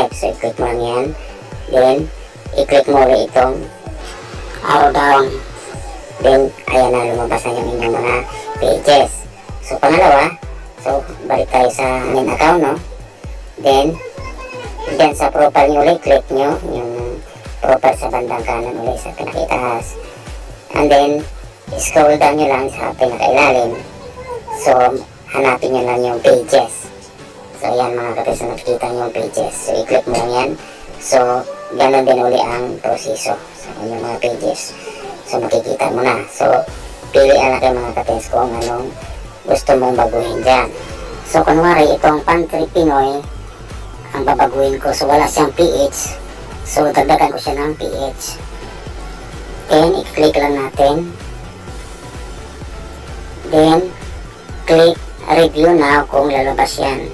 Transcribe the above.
type. So, i-click mo lang yan. Then, i-click mo ulit itong arrow down. Then, ayan na, lumabas na yung inyong mga pages. So, pangalawa, so, balik tayo sa main account, no? Then, sa profile nyo ulit, click nyo yung profile sa bandang kanan ulit sa pinakitaas. And then, scroll down nyo lang sa pinakailalim. So, hanapin nyo lang yung pages. So, ayan mga kapis, nakikita nyo yung pages. So, i-click mo lang yan. So, ganoon din uli ang proseso sa inyong mga pages. So, makikita mo na. So, pilihan natin mga kapis kung anong gusto mong baguhin dyan. So, kunwari, itong Pantry Pinoy, ang babaguhin ko. So, wala siyang PH. So, dagdagan ko siya ng PH. Then, i-click lang natin. Then, click review now kung lalabas yan.